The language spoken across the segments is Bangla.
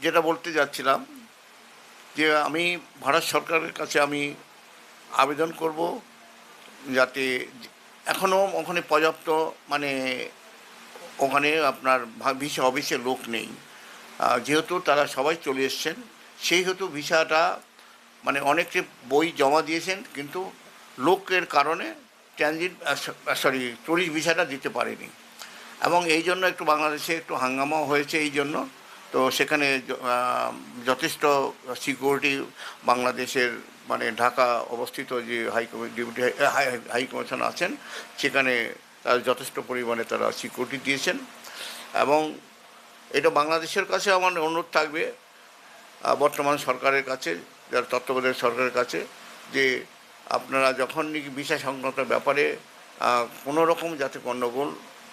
যেটা বলতে যাচ্ছিলাম যে আমি ভারত সরকারের কাছে আমি আবেদন করব যাতে এখনও ওখানে পর্যাপ্ত মানে ওখানে আপনার ভিসা অফিসে লোক নেই। যেহেতু তারা সবাই চলে এসছেন, সেই হেতু ভিসাটা মানে অনেকে বই জমা দিয়েছেন, কিন্তু লোকের কারণে ট্রানজিট ট্যুরিস্ট ভিসাটা দিতে পারেনি। এবং এই জন্য একটু বাংলাদেশে একটু হাঙ্গামাও হয়েছে এই জন্য। তো সেখানে যথেষ্ট সিকিউরিটি বাংলাদেশের মানে ঢাকা অবস্থিত যে ডিপুটি হাই কমিশন আছেন, সেখানে তারা যথেষ্ট পরিমাণে তারা সিকিউরিটি দিয়েছেন। এবং এটা বাংলাদেশের কাছে আমার অনুরোধ থাকবে বর্তমান সরকারের কাছে, যারা তত্ত্বাবধায়ক সরকারের কাছে, যে আপনারা যখন নাকি ভিসা সংক্রান্ত ব্যাপারে কোনো রকম যাতে গণ্ডগোল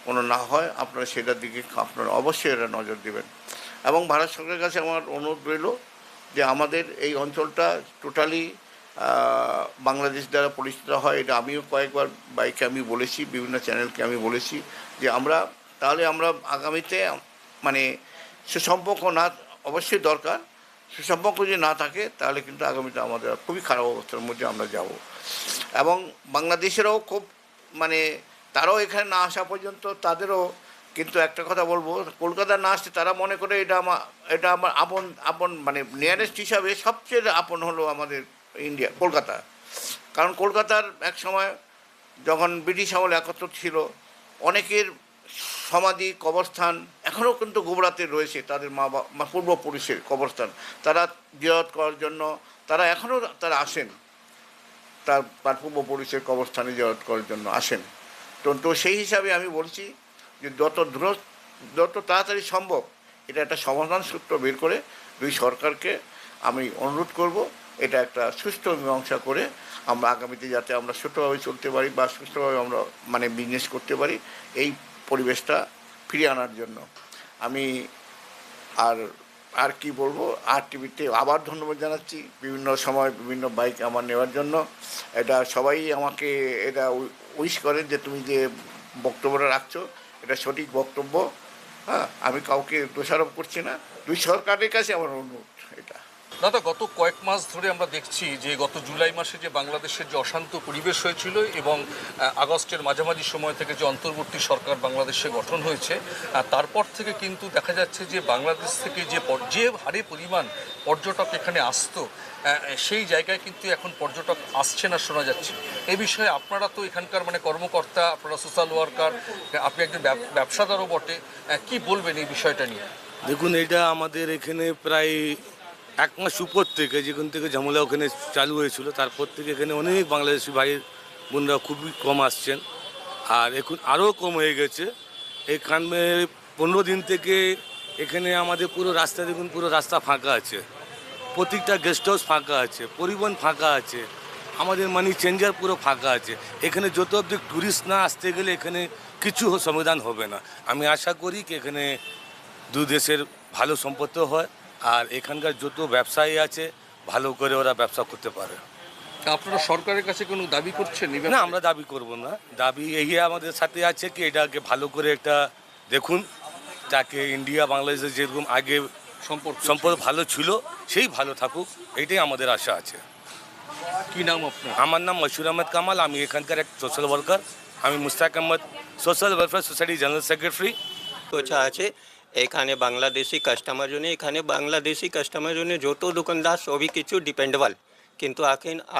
কোনো না হয়, আপনারা সেটার দিকে আপনারা অবশ্যই এটা নজর দেবেন। এবং ভারত সরকারের কাছে আমার অনুরোধ রইল যে আমাদের এই অঞ্চলটা টোটালি বাংলাদেশ দ্বারা পরিচিত হয়। এটা আমিও কয়েকবার বাইকে আমি বলেছি, বিভিন্ন চ্যানেলকে আমি বলেছি যে তাহলে আমরা আগামীতে মানে সুসম্পর্ক না, অবশ্যই দরকার, সুসম্পর্ক যদি না থাকে তাহলে কিন্তু আগামীতে আমাদের খুবই খারাপ অবস্থার মধ্যে আমরা যাব। এবং বাংলাদেশেরও খুব মানে তারাও এখানে না আসা পর্যন্ত তাদেরও কিন্তু একটা কথা বলবো, কলকাতা না আসতে তারা মনে করে এটা আমার আপন মানে নিয়ারেস্ট হিসাবে সবচেয়ে আপন হলো আমাদের ইন্ডিয়া, কলকাতা। কারণ কলকাতার এক সময় যখন ব্রিটিশ আমল একত্র ছিল, অনেকের সমাধি কবরস্থান এখনও কিন্তু গোবরাতে রয়েছে, তাদের পূর্বপুরুষের কবরস্থান। তারা জিয়ারত করার জন্য তারা এখনও তারা আসেন, তার পূর্বপুরুষের কবরস্থানে জিয়ারত করার জন্য আসেন। তো সেই হিসাবে আমি বলছি যে যত তাড়াতাড়ি সম্ভব এটা একটা সমাধান সূত্র বের করে দুই সরকারকে আমি অনুরোধ করব, এটা একটা সুষ্ঠু মীমাংসা করে আমরা আগামীতে যাতে আমরা সুষ্ঠুভাবে চলতে পারি বা সুষ্ঠুভাবে আমরা মানে বিজনেস করতে পারি, এই পরিবেশটা ফিরিয়ে আনার জন্য আমি আর কি বলবো। আর টিভিতে আবার ধন্যবাদ জানাচ্ছি বিভিন্ন সময় বিভিন্ন বাইক আমার নেওয়ার জন্য। এটা সবাই আমাকে এটা উইশ করেন যে তুমি যে বক্তব্যটা রাখছো এটা সঠিক বক্তব্য। হ্যাঁ, আমি কাউকে দোষারোপ করছি না, দুই সরকারের কাছে আমার অনুরোধ এটা। দাদা, গত কয়েক মাস ধরে আমরা দেখছি যে গত জুলাই মাসে যে বাংলাদেশের যে অশান্ত পরিবেশ হয়েছিল এবং আগস্টের মাঝামাঝি সময় থেকে যে অন্তর্বর্তী সরকার বাংলাদেশে গঠন হয়েছে, তারপর থেকে কিন্তু দেখা যাচ্ছে যে বাংলাদেশ থেকে যে হারে পরিমাণ পর্যটক এখানে আসতো, সেই জায়গায় কিন্তু এখন পর্যটক আসছে না শোনা যাচ্ছে। এই বিষয়ে আপনারা তো এখানকার মানে কর্মকর্তা, আপনারা সোশ্যাল ওয়ার্কার, আপনি একজন ব্যবসাদারও বটে, কি বলবেন এই বিষয়টা নিয়ে? দেখুন, এটা আমাদের এখানে প্রায় এক মাস উপর থেকে, যেখান থেকে ঝামেলা ওখানে চালু হয়েছিল, তারপর থেকে এখানে অনেক বাংলাদেশি ভাই বোনরা খুবই কম আসছেন। আর এখন আরও কম হয়ে গেছে। এখানে 15 দিন থেকে এখানে আমাদের পুরো রাস্তা, দেখুন পুরো রাস্তা ফাঁকা আছে, প্রত্যেকটা গেস্ট হাউস ফাঁকা আছে, পরিবহন ফাঁকা আছে, আমাদের মানি চেঞ্জার পুরো ফাঁকা আছে। এখানে যত অবধি ট্যুরিস্ট না আসতে গেলে এখানে কিছু সমাধান হবে না। আমি আশা করি কি এখানে দু দেশের ভালো সম্পর্ক হয় আর এখানকার যত ব্যবসায়ী আছে ভালো করে ওরা ব্যবসা করতে পারে। আপনারা সরকারের কাছে কোনো দাবি করছেন? না, আমরা দাবি করব না। দাবি এই আমাদের সাথে আছে কি এটাকে ভালো করে একটা দেখুন, যাকে ইন্ডিয়া বাংলাদেশের যেরকম আগে সম্পর্ক ভালো ছিল সেই ভালো থাকুক, এইটাই আমাদের আশা আছে। কি নাম আপনার? আমার নাম মশিউর আহমেদ কামাল, আমি এখানকার এক সোশ্যাল ওয়ার্কার। আমি Mustak Ahmed, social welfare society general secretary. আছে এখানে বাংলাদেশি কাস্টমার জন্য, এখানে বাংলাদেশি কাস্টমার জন্য যত দোকানদার সবই কিছু ডিপেন্ডেবল, কিন্তু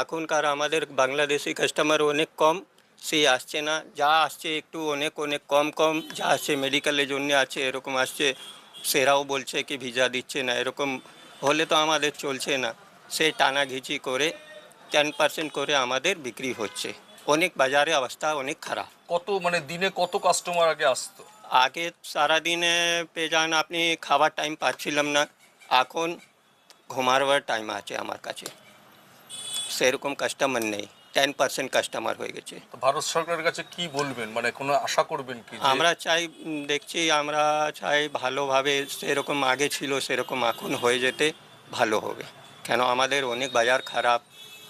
এখনকার আমাদের বাংলাদেশি কাস্টমার অনেক কম, সে আসছে না। যা আসছে একটু অনেক কম, যা আসছে মেডিকেলের জন্য আছে এরকম আসছে, সেরাও বলছে কি ভিসা দিচ্ছে না। এরকম হলে তো আমাদের চলছে না। সে টানাঘিচি করে 10% করে আমাদের বিক্রি হচ্ছে। অনেক বাজারে অবস্থা অনেক খারাপ। কত মানে দিনে কত কাস্টমার আগে আসতো? আগে সারাদিনে পেয়ে যান আপনি, খাবার টাইম পাচ্ছিলাম না, এখন ঘুমাবার টাইম আছে আমার কাছে, সেরকম কাস্টমার নেই। 10% কাস্টমার হয়ে গেছে। ভারত সরকারের কাছে কি বলবেন, মানে কোনো আশা করবেন কি? আমরা চাই ভালোভাবে, সেরকম আগে ছিল সেরকম এখন হয়ে যেতে ভালো হবে। কেন আমাদের অনেক বাজার খারাপ,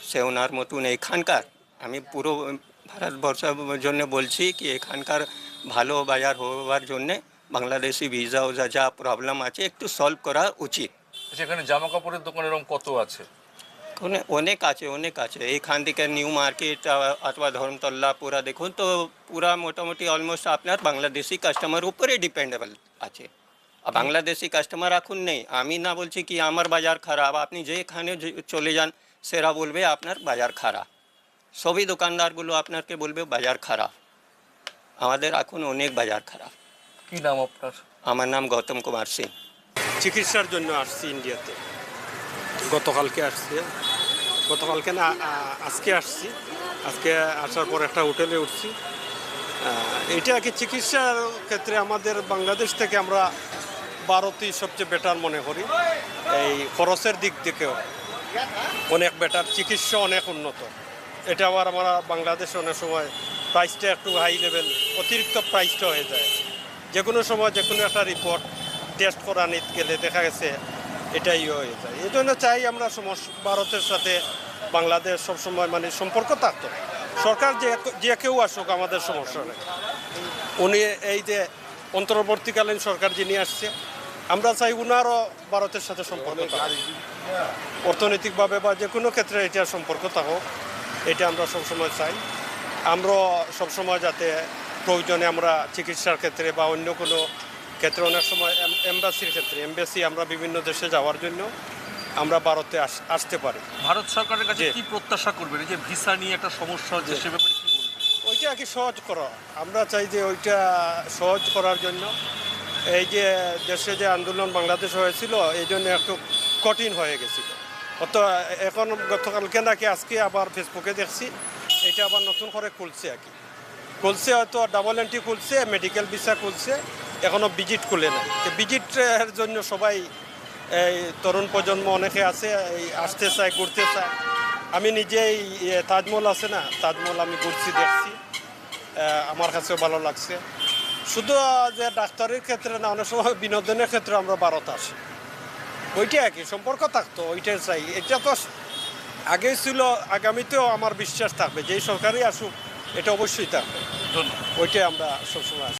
সে ওনার মতন এখানকার, আমি পুরো ভারতবর্ষের জন্য বলছি কি এখানকার ভালো বাজার হওয়ার জন্যে বাংলাদেশি ভিসা যা প্রবলেম আছে একটু সলভ করা উচিত। সেখানে জামা কাপড়ের দোকান এরকম কত আছে? অনেক আছে এইখান থেকে নিউ মার্কেট অথবা ধর্মতলা পুরা দেখুন তো পুরা মোটামুটি অলমোস্ট আপনার বাংলাদেশি কাস্টমার উপরে ডিপেন্ডেবল আছে। আর বাংলাদেশি কাস্টমার এখন নেই। আমি না বলছি কি আমার বাজার খারাপ, আপনি যেখানে চলে যান সেরা বলবে আপনার বাজার খারাপ, সবই দোকানদারগুলো আপনাকে বলবে বাজার খারাপ। আমাদের এখন অনেক বাজার খারাপ। কি নাম আপনার? আমার নাম গৌতম কুমার সিং। চিকিৎসার জন্য আসছি ইন্ডিয়াতে। গতকালকে না আজকে আসছি। আজকে আসার পর একটা হোটেলে উঠছি। এটা কি চিকিৎসার ক্ষেত্রে আমাদের বাংলাদেশ থেকে আমরা ভারতই সবচেয়ে বেটার মনে করি। এই খরচের দিক থেকেও অনেক বেটার, চিকিৎসা অনেক উন্নত। এটা আবার আমরা বাংলাদেশে অনেক সময় প্রাইসটা একটু হাই লেভেল, অতিরিক্ত প্রাইসটা হয়ে যায়। যে কোনো সময় যে কোনো একটা রিপোর্ট টেস্ট করা নিতে গেলে দেখা গেছে এটাই হয়ে যায়। এই জন্য চাই আমরা ভারতের সাথে বাংলাদেশ সবসময় মানে সম্পর্ক থাকতো। সরকার যে কেউ আসুক আমাদের সমস্যা নেই। উনি এই যে অন্তর্বর্তীকালীন সরকার যিনি আসছে, আমরা চাই উনারও ভারতের সাথে সম্পর্ক থাকুক, অর্থনৈতিকভাবে বা যে কোনো ক্ষেত্রে এটা সম্পর্ক থাকুক, এটা আমরা সবসময় চাই। আমরা সবসময় যাতে প্রয়োজনে আমরা চিকিৎসার ক্ষেত্রে বা অন্য কোনো ক্ষেত্রে, অনেক সময় এমবাসির ক্ষেত্রে, আমরা বিভিন্ন দেশে যাওয়ার জন্য আমরা ভারতে আসতে পারি। ভারত সরকারের কাছে জি। কি প্রত্যাশা করবেন? এই যে ভিসা নিয়ে একটা সমস্যা হচ্ছে, সে ব্যাপারে কি বলবেন? ওইটা কি সহজ করা, আমরা চাই যে ওইটা সহজ করার জন্য। এই যে দেশে যে আন্দোলন বাংলাদেশ হয়েছিল, এই জন্য একটু কঠিন হয়ে গেছিল। অত এখন গতকালকে নাকি আজকে আবার ফেসবুকে দেখছি এটা আবার নতুন করে খুলছে আর কি। খুলছে হয়তো ডাবল এন্ট্রি খুলছে, মেডিকেল ভিসা খুলছে, এখনও ভিজিট খুলে নাই। তো ভিজিটের জন্য সবাই এই তরুণ প্রজন্ম অনেকে আছে, এই আসতে চায়, ঘুরতে চায়। আমি নিজেই তাজমহল আছে না, তাজমহল আমি ঘুরছি, দেখছি, আমার কাছেও ভালো লাগছে। শুধু যে ডাক্তারের ক্ষেত্রে না, অনেক সময় বিনোদনের ক্ষেত্রে আমরা ভারত আসি। ওইটা একই সম্পর্ক থাকতো, ওইটাই চাই। এটা তো আগেই ছিল, আগামীতেও আমার বিশ্বাস থাকবে, যেই সরকারই আসুক এটা অবশ্যই থাকবে। ধন্যবাদ। ওইটাই আমরা সবসময় আসি।